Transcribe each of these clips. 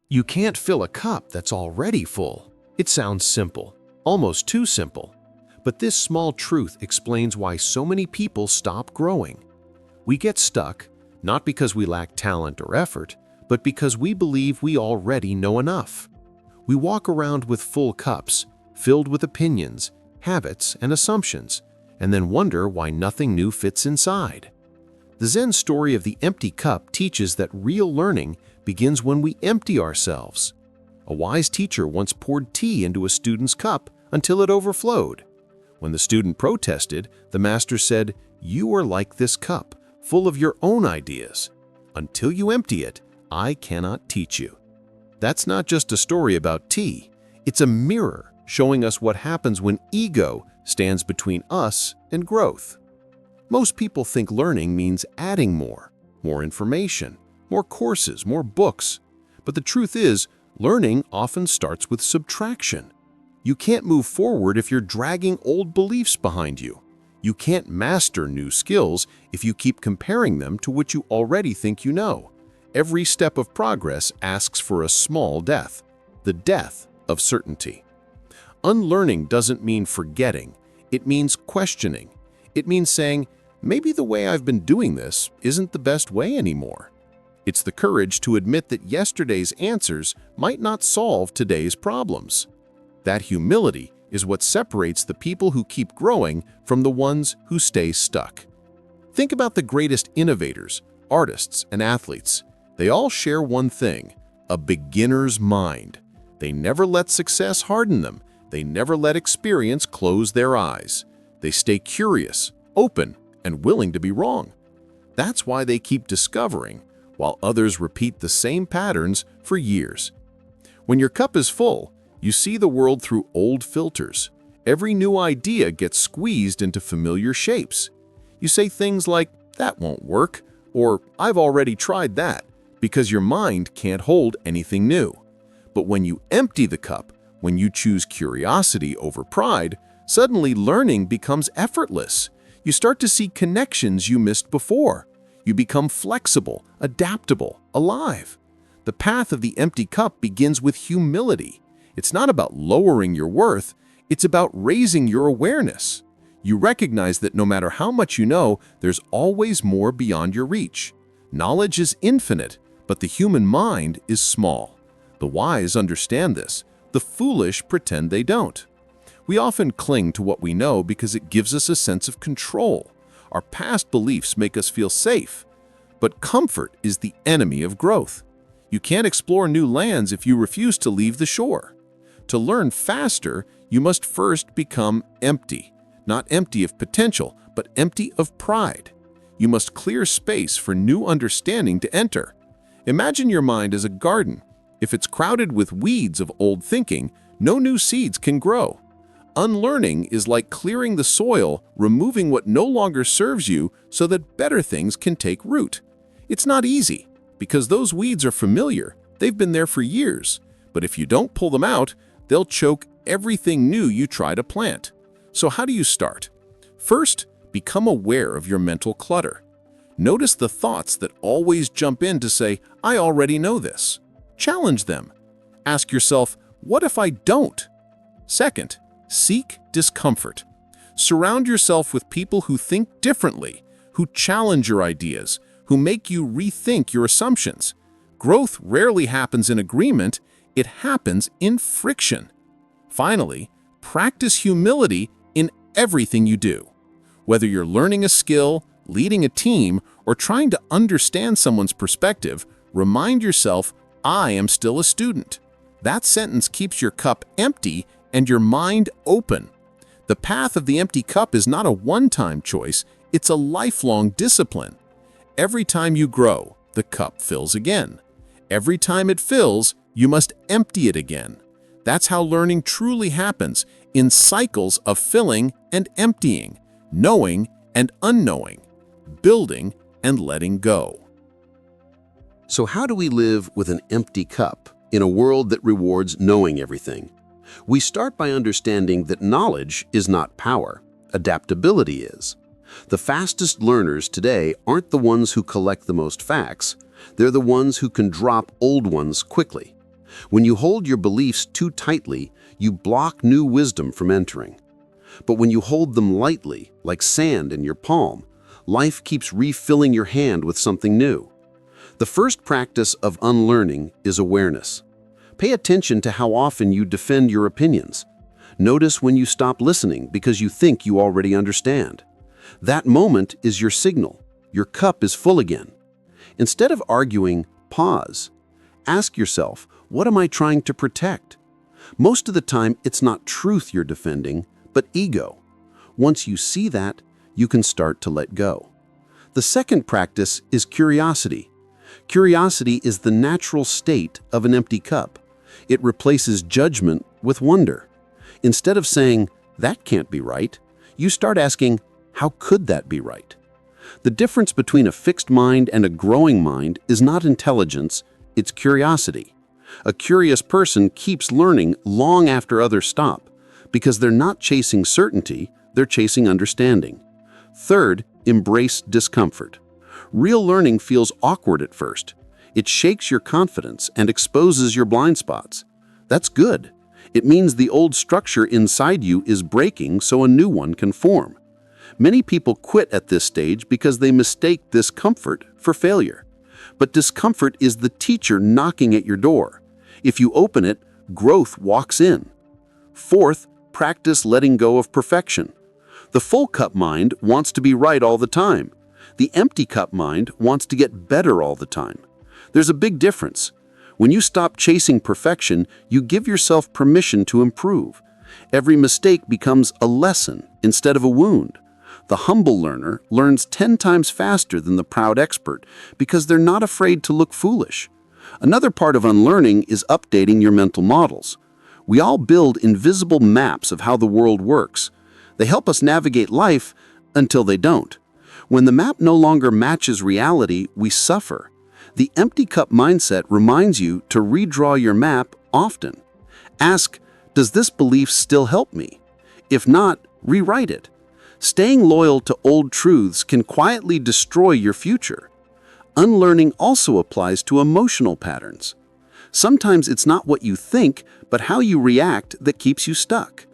You can't fill a cup that's already full. It sounds simple, almost too simple. But this small truth explains why so many people stop growing. We get stuck, not because we lack talent or effort, but because we believe we already know enough. We walk around with full cups, filled with opinions, habits, and assumptions, and then wonder why nothing new fits inside. The Zen story of the empty cup teaches that real learning begins when we empty ourselves. A wise teacher once poured tea into a student's cup until it overflowed. When the student protested, the master said, "You are like this cup, full of your own ideas. Until you empty it, I cannot teach you." That's not just a story about tea. It's a mirror showing us what happens when ego stands between us and growth. Most people think learning means adding more information, more courses, more books. But the truth is, learning often starts with subtraction. You can't move forward if you're dragging old beliefs behind you. You can't master new skills if you keep comparing them to what you already think you know. Every step of progress asks for a small death, the death of certainty. Unlearning doesn't mean forgetting. It means questioning. It means saying, maybe the way I've been doing this isn't the best way anymore. It's the courage to admit that yesterday's answers might not solve today's problems. That humility is what separates the people who keep growing from the ones who stay stuck. Think about the greatest innovators, artists, and athletes. They all share one thing: a beginner's mind. They never let success harden them. They never let experience close their eyes. They stay curious, open, and willing to be wrong. That's why they keep discovering, while others repeat the same patterns for years. When your cup is full, you see the world through old filters. Every new idea gets squeezed into familiar shapes. You say things like, "That won't work," or "I've already tried that," because your mind can't hold anything new. But when you empty the cup, when you choose curiosity over pride, suddenly learning becomes effortless. You start to see connections you missed before. You become flexible, adaptable, alive. The path of the empty cup begins with humility. It's not about lowering your worth, it's about raising your awareness. You recognize that no matter how much you know, there's always more beyond your reach. Knowledge is infinite, but the human mind is small. The wise understand this. The foolish pretend they don't. We often cling to what we know because it gives us a sense of control. Our past beliefs make us feel safe. But comfort is the enemy of growth. You can't explore new lands if you refuse to leave the shore. To learn faster, you must first become empty. Not empty of potential, but empty of pride. You must clear space for new understanding to enter. Imagine your mind as a garden. If it's crowded with weeds of old thinking, no new seeds can grow. Unlearning is like clearing the soil, removing what no longer serves you so that better things can take root. It's not easy, because those weeds are familiar. They've been there for years. But if you don't pull them out, they'll choke everything new you try to plant. So how do you start? First, become aware of your mental clutter. Notice the thoughts that always jump in to say, "I already know this." Challenge them. Ask yourself, what if I don't? Second, seek discomfort. Surround yourself with people who think differently, who challenge your ideas, who make you rethink your assumptions. Growth rarely happens in agreement, it happens in friction. Finally, practice humility in everything you do. Whether you're learning a skill, leading a team, or trying to understand someone's perspective, remind yourself, "I am still a student." That sentence keeps your cup empty and your mind open. The path of the empty cup is not a one-time choice, it's a lifelong discipline. Every time you grow, the cup fills again. Every time it fills, you must empty it again. That's how learning truly happens, in cycles of filling and emptying, knowing and unknowing, building and letting go. So how do we live with an empty cup in a world that rewards knowing everything? We start by understanding that knowledge is not power, adaptability is. The fastest learners today aren't the ones who collect the most facts, they're the ones who can drop old ones quickly. When you hold your beliefs too tightly, you block new wisdom from entering. But when you hold them lightly, like sand in your palm, life keeps refilling your hand with something new. The first practice of unlearning is awareness. Pay attention to how often you defend your opinions. Notice when you stop listening because you think you already understand. That moment is your signal. Your cup is full again. Instead of arguing, pause. Ask yourself, what am I trying to protect? Most of the time, it's not truth you're defending, but ego. Once you see that, you can start to let go. The second practice is curiosity. Curiosity is the natural state of an empty cup. It replaces judgment with wonder. Instead of saying, that can't be right, you start asking, how could that be right? The difference between a fixed mind and a growing mind is not intelligence, it's curiosity. A curious person keeps learning long after others stop, because they're not chasing certainty, they're chasing understanding. Third, embrace discomfort. Real learning feels awkward at first. It shakes your confidence and exposes your blind spots. That's good. It means the old structure inside you is breaking so a new one can form. Many people quit at this stage because they mistake discomfort for failure. But discomfort is the teacher knocking at your door. If you open it, growth walks in. Fourth, practice letting go of perfection. The full cup mind wants to be right all the time. The empty cup mind wants to get better all the time. There's a big difference. When you stop chasing perfection, you give yourself permission to improve. Every mistake becomes a lesson instead of a wound. The humble learner learns 10 times faster than the proud expert because they're not afraid to look foolish. Another part of unlearning is updating your mental models. We all build invisible maps of how the world works. They help us navigate life until they don't. When the map no longer matches reality, we suffer. The empty cup mindset reminds you to redraw your map often. Ask, does this belief still help me? If not, rewrite it. Staying loyal to old truths can quietly destroy your future. Unlearning also applies to emotional patterns. Sometimes it's not what you think, but how you react that keeps you stuck.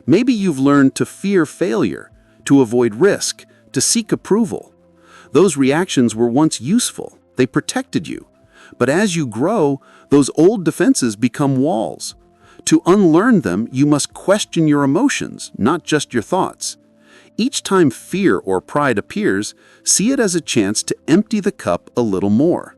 Maybe you've learned to fear failure, to avoid risk, to seek approval. Those reactions were once useful. They protected you. But as you grow, those old defenses become walls. To unlearn them, you must question your emotions, not just your thoughts. Each time fear or pride appears, see it as a chance to empty the cup a little more.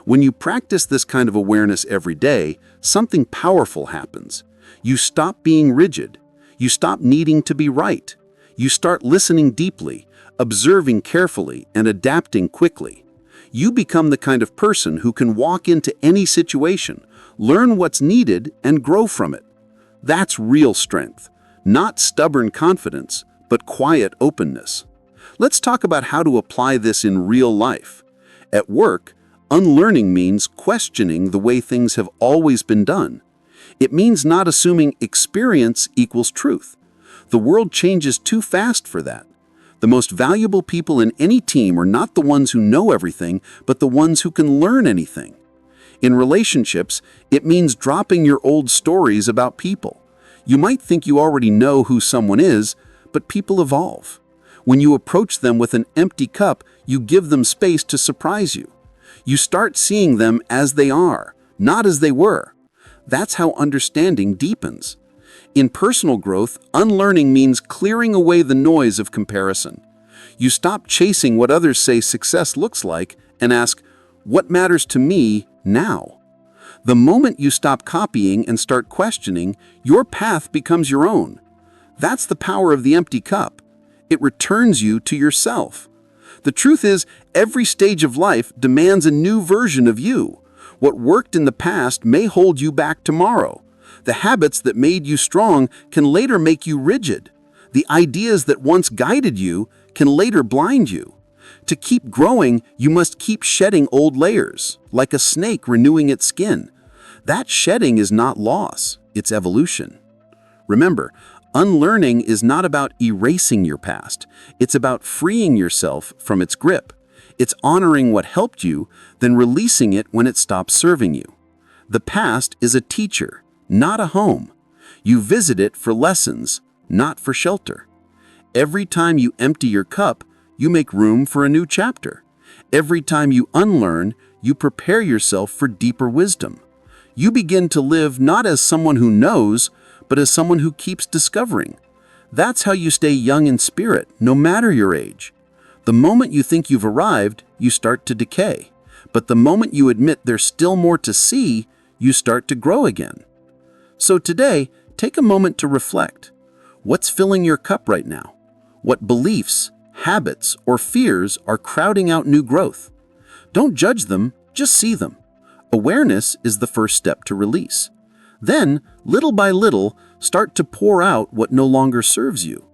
When you practice this kind of awareness every day, something powerful happens. You stop being rigid. You stop needing to be right. You start listening deeply, observing carefully, and adapting quickly. You become the kind of person who can walk into any situation, learn what's needed, and grow from it. That's real strength, not stubborn confidence, but quiet openness. Let's talk about how to apply this in real life. At work, unlearning means questioning the way things have always been done. It means not assuming experience equals truth. The world changes too fast for that. The most valuable people in any team are not the ones who know everything, but the ones who can learn anything. In relationships, it means dropping your old stories about people. You might think you already know who someone is, but people evolve. When you approach them with an empty cup, you give them space to surprise you. You start seeing them as they are, not as they were. That's how understanding deepens. In personal growth, unlearning means clearing away the noise of comparison. You stop chasing what others say success looks like and ask, what matters to me now? The moment you stop copying and start questioning, your path becomes your own. That's the power of the empty cup. It returns you to yourself. The truth is, every stage of life demands a new version of you. What worked in the past may hold you back tomorrow. The habits that made you strong can later make you rigid. The ideas that once guided you can later blind you. To keep growing, you must keep shedding old layers, like a snake renewing its skin. That shedding is not loss, it's evolution. Remember, unlearning is not about erasing your past. It's about freeing yourself from its grip. It's honoring what helped you, then releasing it when it stops serving you. The past is a teacher, not a home. You visit it for lessons, not for shelter. Every time you empty your cup, you make room for a new chapter. Every time you unlearn, you prepare yourself for deeper wisdom. You begin to live not as someone who knows, but as someone who keeps discovering. That's how you stay young in spirit, no matter your age. The moment you think you've arrived, you start to decay. But the moment you admit there's still more to see, you start to grow again. So today, take a moment to reflect. What's filling your cup right now? What beliefs, habits, or fears are crowding out new growth? Don't judge them, just see them. Awareness is the first step to release. Then, little by little, start to pour out what no longer serves you.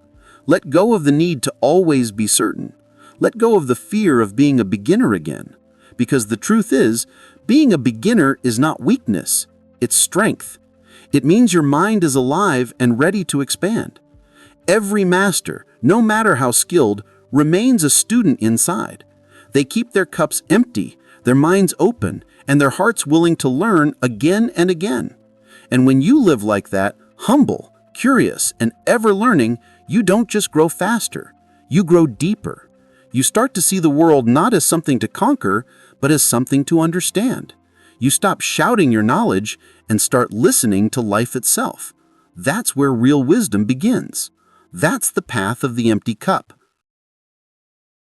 Let go of the need to always be certain. Let go of the fear of being a beginner again. Because the truth is, being a beginner is not weakness, it's strength. It means your mind is alive and ready to expand. Every master, no matter how skilled, remains a student inside. They keep their cups empty, their minds open, and their hearts willing to learn again and again. And when you live like that, humble, curious, and ever learning, you don't just grow faster, you grow deeper. You start to see the world not as something to conquer, but as something to understand. You stop shouting your knowledge and start listening to life itself. That's where real wisdom begins. That's the path of the empty cup.